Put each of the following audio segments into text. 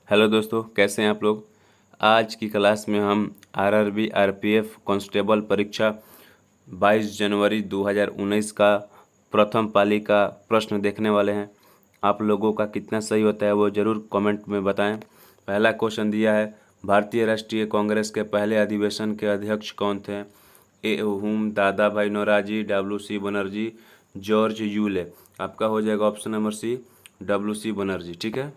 Hello दोस्तों, कैसे हैं आप लोग। आज की क्लास में हम आरआरबी आरपीएफ कांस्टेबल परीक्षा 22 जनवरी 2019 का प्रथम पाली का प्रश्न देखने वाले हैं। आप लोगों का कितना सही होता है वो ज़रूर कमेंट में बताएं। पहला क्वेश्चन दिया है, भारतीय राष्ट्रीय कांग्रेस के पहले अधिवेशन के अध्यक्ष कौन थे। ए Hume, Dadabhai Naoroji, W C. Banerjee, George Yule. आपका हो जाएगा option number C, W C. Banerjee. ठीक है।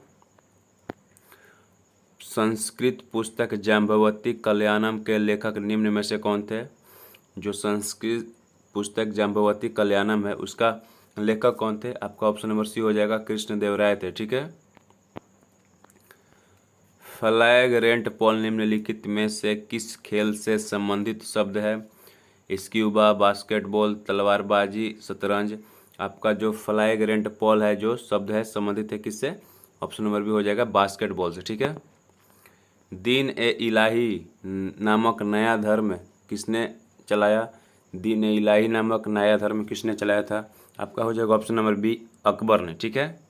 संस्कृत पुस्तक जाम्बवती कल्याणम के लेखक निम्न में से कौन थे। जो संस्कृत पुस्तक जाम्बवती कल्याणम है उसका लेखक कौन थे। आपका ऑप्शन नंबर सी हो जाएगा, कृष्णदेवराय थे। ठीक है। फ्लैग रेंट पॉल निम्नलिखित में से किस खेल से संबंधित शब्द है। स्क्यूबा, बास्केटबॉल, तलवारबाजी, शतरंज। आपका जो फ्लैग रेंट पॉल है जो शब्द है संबंधित है किससे। ऑप्शन नंबर बी हो जाएगा, बास्केटबॉल से। ठीक है। दीन ए इलाही नामक नया धर्म किसने चलाया। दीन ए इलाही नामक नया धर्म किसने चलाया था। आपका हो जाएगा ऑप्शन नंबर बी, अकबर ने। ठीक है।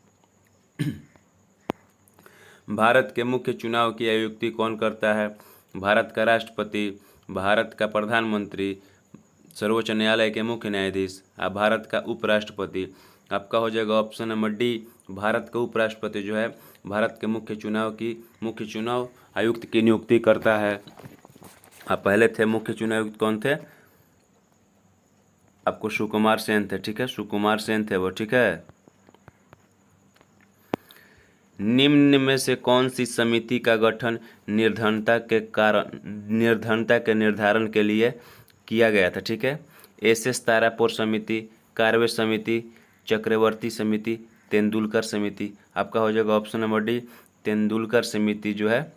भारत के मुख्य चुनाव की आयुक्ति कौन करता है। भारत का राष्ट्रपति, भारत का प्रधानमंत्री, सर्वोच्च न्यायालय के मुख्य न्यायाधीश, भारत का उपराष्ट्रपति। आपका हो जाएगा ऑप्शन नंबर डी, भारत का उपराष्ट्रपति जो है भारत के मुख्य चुनाव आयुक्त की नियुक्ति करता है। आप पहले थे मुख्य चुनाव आयुक्त कौन थे, आपको सुकुमार सेन थे। ठीक है, सुकुमार सेन थे वो। ठीक है। निम्न में से कौन सी समिति का गठन निर्धनता के निर्धारण के लिए किया गया था। ठीक है। एस तारापुर समिति, कार्वे समिति, चक्रवर्ती समिति, तेंदुलकर समिति। आपका हो जाएगा ऑप्शन नंबर डी, तेंदुलकर समिति जो है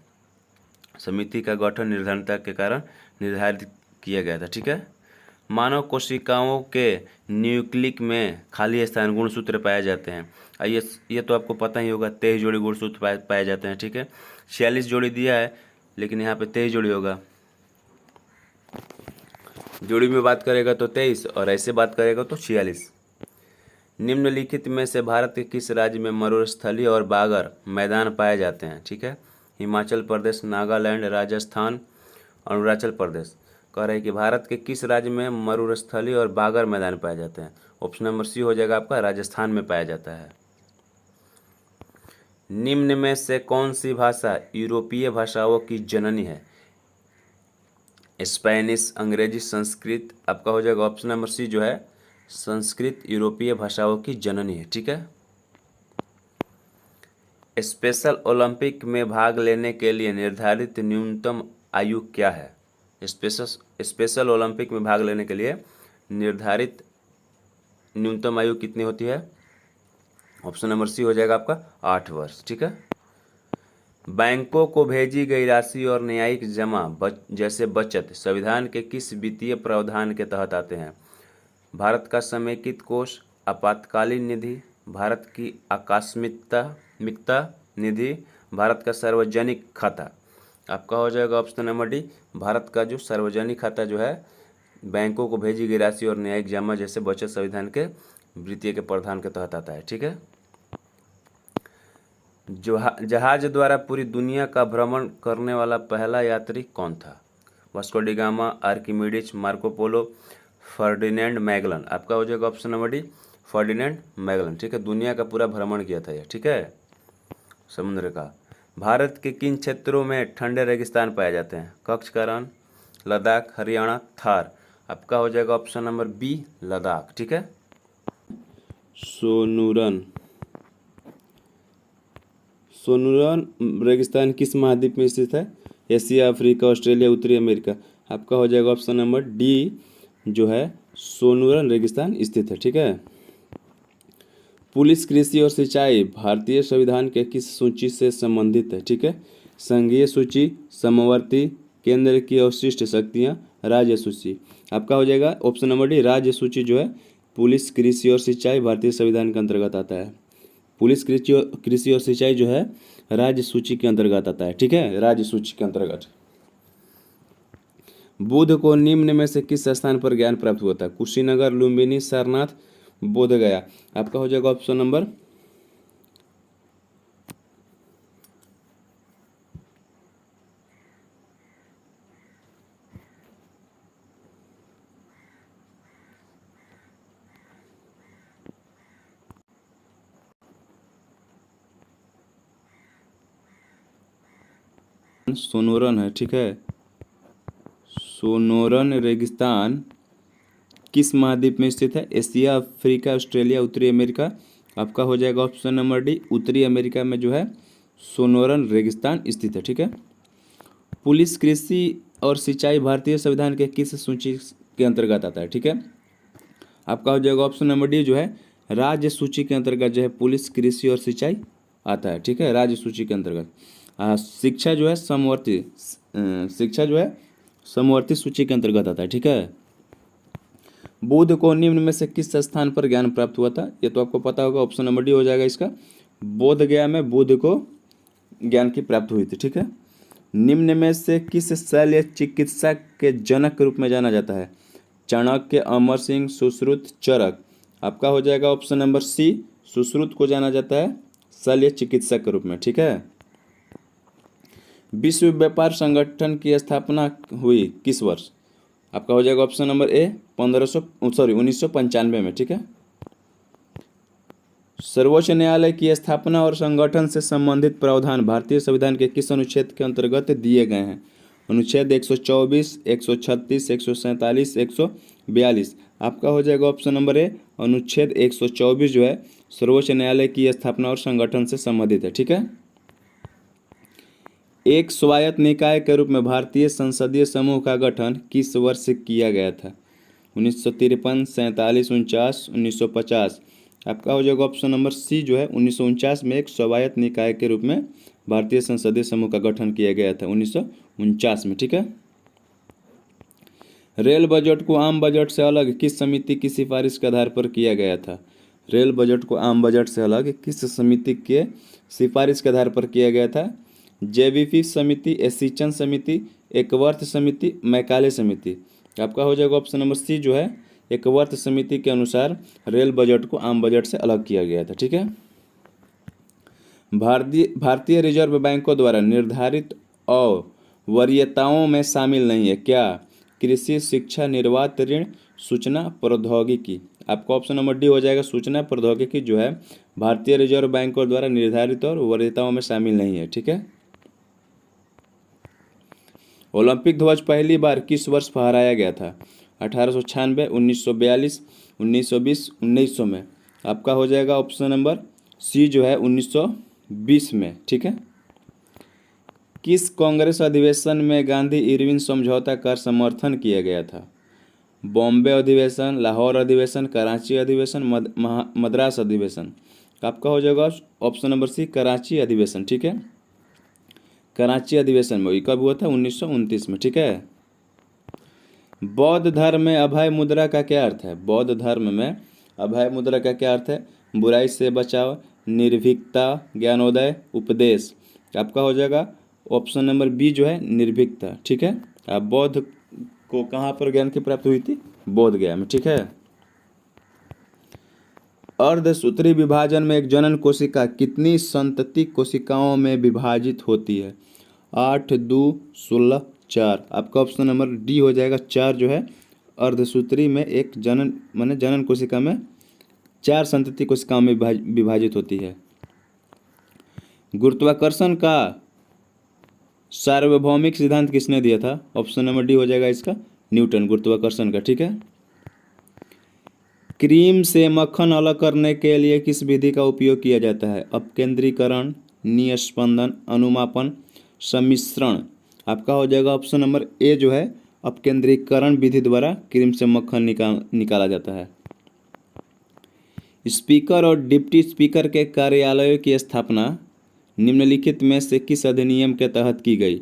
समिति का गठन निर्धनता के कारण निर्धारित किया गया था। ठीक है। मानव कोशिकाओं के न्यूक्लिक में खाली स्थान गुणसूत्र पाए जाते हैं। ये तो आपको पता ही होगा, 23 जोड़ी गुणसूत्र पाए जाते हैं। ठीक है। 46 जोड़ी दिया है लेकिन यहाँ पे 23 जोड़ी होगा। जोड़ी में बात करेगा तो 23 और ऐसे बात करेगा तो 46। निम्नलिखित में से भारत के किस राज्य में मरुस्थलीय और बागर मैदान पाए जाते हैं। ठीक है। हिमाचल प्रदेश, नागालैंड, राजस्थान, अरुणाचल प्रदेश। कह रहे हैं कि भारत के किस राज्य में मरुस्थलीय और बागर मैदान पाए जाते हैं। ऑप्शन नंबर सी हो जाएगा आपका, राजस्थान में पाया जाता है। निम्न में से कौन सी भाषा यूरोपीय भाषाओं की जननी है। स्पेनिश, अंग्रेजी, संस्कृत। आपका हो जाएगा ऑप्शन नंबर सी जो है संस्कृत यूरोपीय भाषाओं की जननी है। ठीक है। स्पेशल ओलंपिक में भाग लेने के लिए निर्धारित न्यूनतम आयु क्या है। स्पेशल ओलंपिक में भाग लेने के लिए निर्धारित न्यूनतम आयु कितनी होती है। ऑप्शन नंबर सी हो जाएगा आपका 8 वर्ष। ठीक है। बैंकों को भेजी गई राशि और न्यायिक जमा जैसे बचत संविधान के किस वित्तीय प्रावधान के तहत आते हैं। भारत का समेकित कोष, आपातकालीन निधि, भारत की आकस्मिकता निधि, भारत का सार्वजनिक खाता। आपका हो जाएगा ऑप्शन नंबर डी, भारत का जो सार्वजनिक खाता जो है बैंकों को भेजी गई राशि और न्यायिक जमा जैसे बचत संविधान के वित्तीय के प्रावधान के तहत आता है। ठीक है। जहाज द्वारा पूरी दुनिया का भ्रमण करने वाला पहला यात्री कौन था। Vasco D gamma, Archimedes, Marco Polo, Ferdinand Magellan. आपका हो जाएगा option number D, Ferdinand Magellan. ठीक है। दुनिया का पूरा भ्रमण किया था यह। ठीक है। समुद्र का। भारत के किन क्षेत्रों में ठंडे रेगिस्तान पाए जाते हैं। कच्छ का रण, लद्दाख, हरियाणा, थार। आपका हो जाएगा ऑप्शन नंबर बी, लद्दाख। ठीक है। सोनूरन रेगिस्तान किस महाद्वीप में स्थित है। एशिया, अफ्रीका, ऑस्ट्रेलिया, उत्तरी अमेरिका। आपका हो जाएगा ऑप्शन नंबर डी जो है सोनूरन रेगिस्तान स्थित है। ठीक है। पुलिस, कृषि और सिंचाई भारतीय संविधान के किस सूची से संबंधित है। ठीक है। संघीय सूची, समवर्ती, केंद्र की अवशिष्ट शक्तियाँ, राज्य सूची। आपका हो जाएगा ऑप्शन नंबर डी, राज्य सूची जो है पुलिस, कृषि और सिंचाई भारतीय संविधान के अंतर्गत आता है। पुलिस, कृषि और सिंचाई जो है राज्य सूची के अंतर्गत आता है। ठीक है, राज्य सूची के अंतर्गत। बुद्ध को निम्न में से किस स्थान पर ज्ञान प्राप्त हुआ था। कुशीनगर, लुम्बिनी, सारनाथ, बोध गया। आपका हो जाएगा ऑप्शन नंबर सोनोरन है, ठीक है। सोनोरन रेगिस्तान किस महाद्वीप में स्थित है? एशिया, अफ्रीका, ऑस्ट्रेलिया, उत्तरी अमेरिका। आपका हो जाएगा ऑप्शन नंबर डी, उत्तरी अमेरिका में जो है सोनोरन रेगिस्तान स्थित है, ठीक है। पुलिस, कृषि और सिंचाई भारतीय संविधान के किस सूची के अंतर्गत आता है? ठीक है। आपका हो जाएगा ऑप्शन नंबर डी जो है राज्य सूची के अंतर्गत जो है पुलिस, कृषि और सिंचाई आता है, ठीक है, राज्य सूची के अंतर्गत। शिक्षा जो है समवर्ती सूची के अंतर्गत आता है, ठीक है। बुद्ध को निम्न में से किस स्थान पर ज्ञान प्राप्त हुआ था? ये तो आपको पता होगा, ऑप्शन नंबर डी हो जाएगा इसका। बोध गया में बुद्ध को ज्ञान की प्राप्ति हुई थी, ठीक है। निम्न में से किस शल्य चिकित्सा के जनक के रूप में जाना जाता है? चाणक्य, अमर सिंह, सुश्रुत, चरक। आपका हो जाएगा ऑप्शन नंबर सी, सुश्रुत को जाना जाता है शल्य चिकित्सक के रूप में, ठीक है। विश्व व्यापार संगठन की स्थापना हुई किस वर्ष? आपका हो जाएगा ऑप्शन नंबर ए 1995 में, ठीक है। सर्वोच्च न्यायालय की स्थापना और संगठन से संबंधित प्रावधान भारतीय संविधान के किस अनुच्छेद के अंतर्गत दिए गए हैं? अनुच्छेद 124, 136, 147, 142। आपका हो जाएगा ऑप्शन नंबर ए अनुच्छेद 124 जो है सर्वोच्च न्यायालय की स्थापना और संगठन से संबंधित है, ठीक है। एक स्वायत्त निकाय के रूप में भारतीय संसदीय समूह का गठन किस वर्ष किया गया था? 1953, 47, 49, 1950। आपका हो जाएगा ऑप्शन नंबर सी जो है 1949 में एक स्वायत्त निकाय के रूप में भारतीय संसदीय समूह का गठन किया गया था 1949 में, ठीक है। रेल बजट को आम बजट से अलग किस समिति की सिफारिश के आधार पर किया गया था? रेल बजट को आम बजट से अलग किस समिति के सिफारिश के आधार पर किया गया था? जेबीपी समिति, एशिचन समिति, एकवर्थ समिति, मैकाले समिति। आपका हो जाएगा ऑप्शन नंबर सी जो है एकवर्थ समिति के अनुसार रेल बजट को आम बजट से अलग किया गया था, ठीक है। भारतीय रिजर्व बैंकों द्वारा निर्धारित वरीयताओं में शामिल नहीं है क्या? कृषि, शिक्षा, निर्वात, ऋण, सूचना प्रौद्योगिकी। आपका ऑप्शन नंबर डी हो जाएगा सूचना प्रौद्योगिकी जो है भारतीय रिजर्व बैंकों द्वारा निर्धारित और वरीयताओं में शामिल नहीं है, ठीक है। ओलंपिक ध्वज पहली बार किस वर्ष फहराया गया था? 1896, 1942, 1920, 1900 में। आपका हो जाएगा ऑप्शन नंबर सी जो है 1920 में, ठीक है। किस कांग्रेस अधिवेशन में गांधी इरविन समझौता का समर्थन किया गया था? बॉम्बे अधिवेशन, लाहौर अधिवेशन, कराची अधिवेशन, मद्रास अधिवेशन। आपका हो जाएगा ऑप्शन नंबर सी कराची अधिवेशन, ठीक है। कराची अधिवेशन में कब हुआ था? 1929 में, ठीक है। बौद्ध धर्म में अभय मुद्रा का क्या अर्थ है? बौद्ध धर्म में अभय मुद्रा का क्या अर्थ है? बुराई से बचाव, निर्भीकता, ज्ञानोदय, उपदेश। आपका हो जाएगा ऑप्शन नंबर बी जो है निर्भीकता, ठीक है। अब बौद्ध को कहाँ पर ज्ञान की प्राप्ति हुई थी? बोध गया में, ठीक है। अर्धसूत्री विभाजन में एक जनन कोशिका कितनी संतति कोशिकाओं में विभाजित होती है? 8, 2, 16, 4। आपका ऑप्शन नंबर डी हो जाएगा 4 जो है अर्धसूत्री में एक जनन कोशिका में 4 संतति कोशिकाओं में विभाजित होती है। गुरुत्वाकर्षण का सार्वभौमिक सिद्धांत किसने दिया था? ऑप्शन नंबर डी हो जाएगा इसका न्यूटन, गुरुत्वाकर्षण का, ठीक है। क्रीम से मक्खन अलग करने के लिए किस विधि का उपयोग किया जाता है? अपकेंद्रीकरण, निस्पंदन, अनुमापन, सम्मिश्रण। आपका हो जाएगा ऑप्शन नंबर ए जो है अपकेंद्रीकरण विधि द्वारा क्रीम से मक्खन निकाला जाता है। स्पीकर और डिप्टी स्पीकर के कार्यालयों की स्थापना निम्नलिखित में से किस अधिनियम के तहत की गई?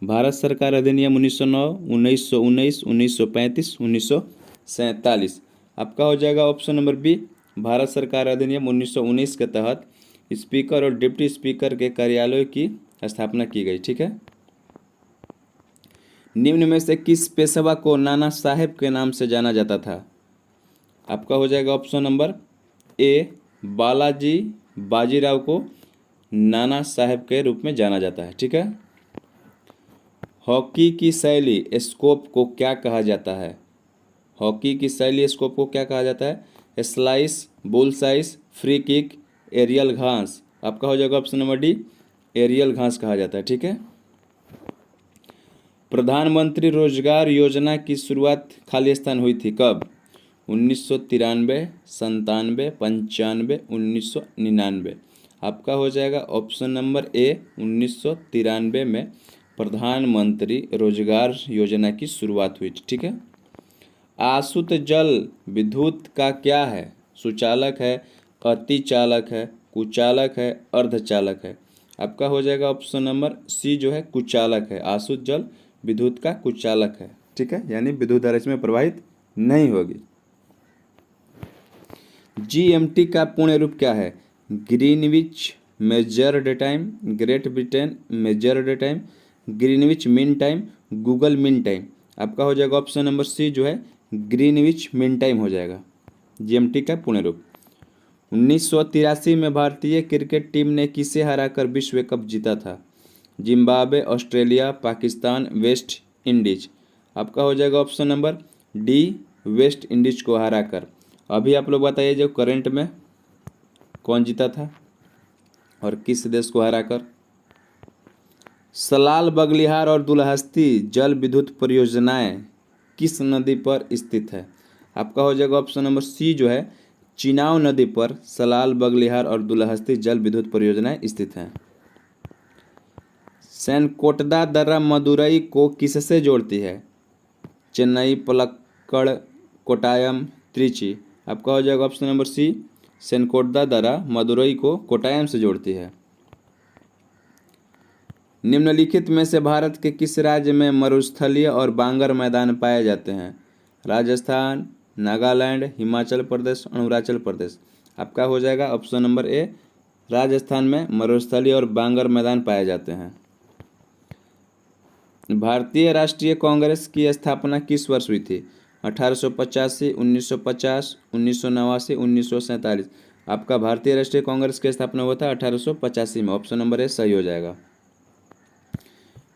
भारत सरकार अधिनियम 1909, 1919, 1935, 1947। आपका हो जाएगा ऑप्शन नंबर बी भारत सरकार अधिनियम 1919 के तहत स्पीकर और डिप्टी स्पीकर के कार्यालयों की स्थापना की गई, ठीक है। निम्न में से किस पेशवा को नाना साहेब के नाम से जाना जाता था? आपका हो जाएगा ऑप्शन नंबर ए बालाजी बाजीराव को नाना साहेब के रूप में जाना जाता है, ठीक है। हॉकी की शैली स्कोप को क्या कहा जाता है? हॉकी की शैली स्कोप को क्या कहा जाता है? स्लाइस, बुल साइस, फ्री किक, एरियल घास। आपका हो जाएगा ऑप्शन नंबर डी एरियल घास कहा जाता है, ठीक है। प्रधानमंत्री रोजगार योजना की शुरुआत खालिस्तान हुई थी कब? 1993, 97, 95, 1999। आपका हो जाएगा ऑप्शन नंबर ए 1993 में प्रधानमंत्री रोजगार योजना की शुरुआत हुई। ठीक है। आसुत जल विद्युत का क्या है? सुचालक है, अतिचालक है, कुचालक है, अर्धचालक है। आपका हो जाएगा ऑप्शन नंबर सी जो है कुचालक है। आसुत जल विद्युत का कुचालक है। ठीक है, यानी विद्युत धारा इसमें प्रवाहित नहीं होगी। जीएमटी का पूर्ण रूप क्या है? Greenwich measured time, great Britain measured time, Greenwich mean time, Google mean time. आपका हो जाएगा ऑप्शन नंबर सी जो है ग्रीनविच मीन टाइम हो जाएगा जीएमटी का पूर्ण रूप। 1983 में भारतीय क्रिकेट टीम ने किसे हराकर विश्व कप जीता था? Zimbabwe, Australia, Pakistan, West Indies. आपका हो जाएगा option number D West Indies को हराकर। अभी आप लोग बताइए जो करंट में कौन जीता था और किस देश को हराकर? सलाल, बगलिहार और दुलहस्ती जल विद्युत परियोजनाएं किस नदी पर स्थित है? आपका हो जाएगा ऑप्शन नंबर सी जो है चिनाव नदी पर सलाल, बगलिहार और दुलहस्ती जल विद्युत परियोजनाएं स्थित हैं। सेनकोटदा दर्रा मदुरई को किससे जोड़ती है? चेन्नई, पलक्कड़, कोट्टायम, त्रिची। आपका हो जाएगा ऑप्शन नंबर सी सेनकोटदा दर्रा मदुरई को कोट्टायम से जोड़ती है। निम्नलिखित में से भारत के किस राज्य में मरुस्थलीय और बांगर मैदान पाए जाते हैं? राजस्थान, नागालैंड, हिमाचल प्रदेश, अरुणाचल प्रदेश। आपका हो जाएगा ऑप्शन नंबर ए राजस्थान में मरुस्थलीय और बांगर मैदान पाए जाते हैं। भारतीय राष्ट्रीय कांग्रेस की स्थापना किस वर्ष हुई थी? 1885, 1950, 1989, 1947। आपका भारतीय राष्ट्रीय कांग्रेस की स्थापना हुआ था 1885 में। ऑप्शन नंबर ए सही हो जाएगा।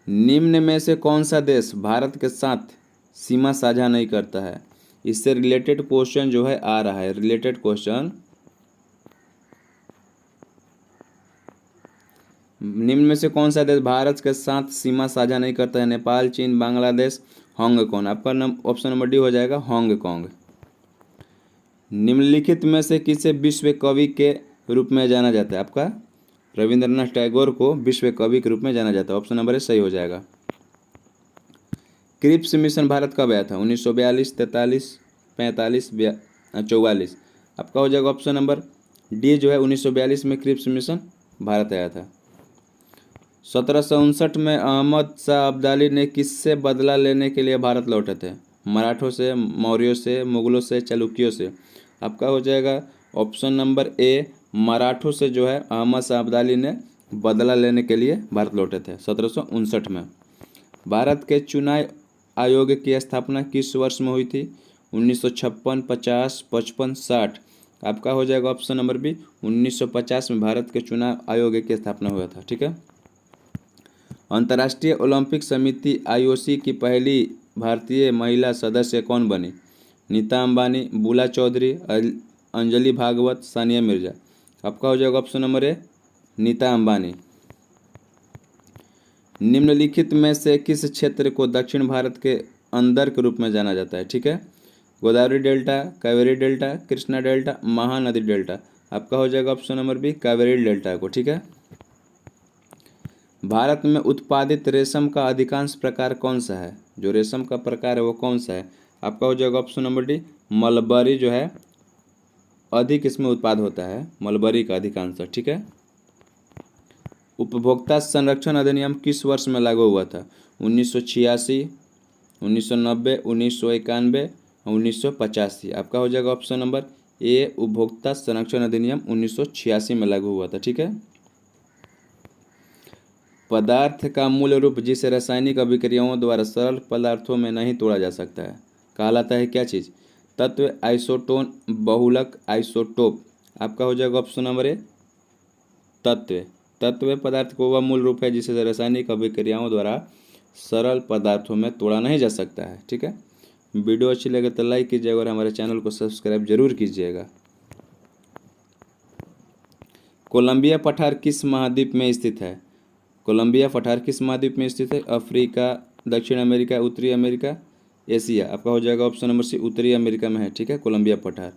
निम्न में से कौन सा देश भारत के साथ सीमा साझा नहीं करता है? इससे रिलेटेड क्वेश्चन जो है आ रहा है। रिलेटेड क्वेश्चन, निम्न में से कौन सा देश भारत के साथ सीमा साझा नहीं करता है? नेपाल, चीन, बांग्लादेश, हांगकांग। आपका ऑप्शन नंबर डी हो जाएगा हांगकांग। निम्नलिखित में से किसे विश्व कवि के रूप में जाना जाता है? आपका रविंद्रनाथ टैगोर को विश्व कवि के रूप में जाना जाता है। ऑप्शन नंबर ए सही हो जाएगा। क्रिप्स मिशन भारत कब आया था? 1942, 43, 45, 44। आपका हो जाएगा ऑप्शन नंबर डी जो है 1942 में क्रिप्स मिशन भारत आया था। 1759 में अहमद शाह अब्दाली ने किससे बदला लेने के लिए भारत लौटे थे? मराठों से, मौर्यों से, मुगलों से, चालुक्यों से। आपका हो जाएगा ऑप्शन नंबर ए मराठों से जो है अहमद शाह अब्दाली ने बदला लेने के लिए भारत लौटे थे 1759 में। भारत के चुनाव आयोग की स्थापना किस वर्ष में हुई थी? 1956, 50, 55, 60। आपका हो जाएगा ऑप्शन नंबर बी 1950 में भारत के चुनाव आयोग की स्थापना हुआ था। ठीक है। अंतर्राष्ट्रीय ओलंपिक समिति आईओसी की पहली भारतीय महिला सदस्य कौन बनी? नीता अंबानी, बुला चौधरी, अंजलि भागवत, सानिया मिर्जा। आपका हो जाएगा option number A Nita Ambani. निम्नलिखित में से किस क्षेत्र को दक्षिण भारत के अंदर के रूप में जाना जाता है? ठीक है। Godavari delta, Kaveri delta, Krishna delta, Mahanadi delta. आपका हो जाएगा option number B Kaveri delta को। ठीक है। भारत में उत्पादित रेशम का अधिकांश प्रकार कौन सा है? जो रेशम का प्रकार है वो कौन सा है? आपका हो जाएगा ऑप्शन नंबर डी मलबरी जो है अधिक इसमें उत्पाद होता है, मलबरी का अधिकांश। ठीक है। उपभोक्ता संरक्षण अधिनियम किस वर्ष में लागू हुआ था? 1986, 1990, 1991, 1985। आपका हो जाएगा ऑप्शन नंबर ए उपभोक्ता संरक्षण अधिनियम 1986 में लागू हुआ था। ठीक है। पदार्थ का मूल रूप जिसे रासायनिक अभिक्रियाओं द्वारा सरल पदार्थों में नहीं तोड़ा जा सकता है कहलाता है क्या चीज़? तत्व, आइसोटोन, बहुलक, आइसोटोप। आपका हो जाएगा ऑप्शन नंबर ए तत्व। तत्व पदार्थ को वह मूल रूप है जिसे रासायनिक अभिक्रियाओं द्वारा सरल पदार्थों में तोड़ा नहीं जा सकता है। ठीक है। वीडियो अच्छी लगे तो लाइक कीजिएगा और हमारे चैनल को सब्सक्राइब जरूर कीजिएगा। कोलंबिया पठार किस महाद्वीप में स्थित है? कोलंबिया पठार किस महाद्वीप में स्थित है? अफ्रीका, दक्षिण अमेरिका, उत्तरी अमेरिका, एशिया। आपका हो जाएगा ऑप्शन नंबर सी, उत्तरी अमेरिका में है। ठीक है, कोलंबिया पठार।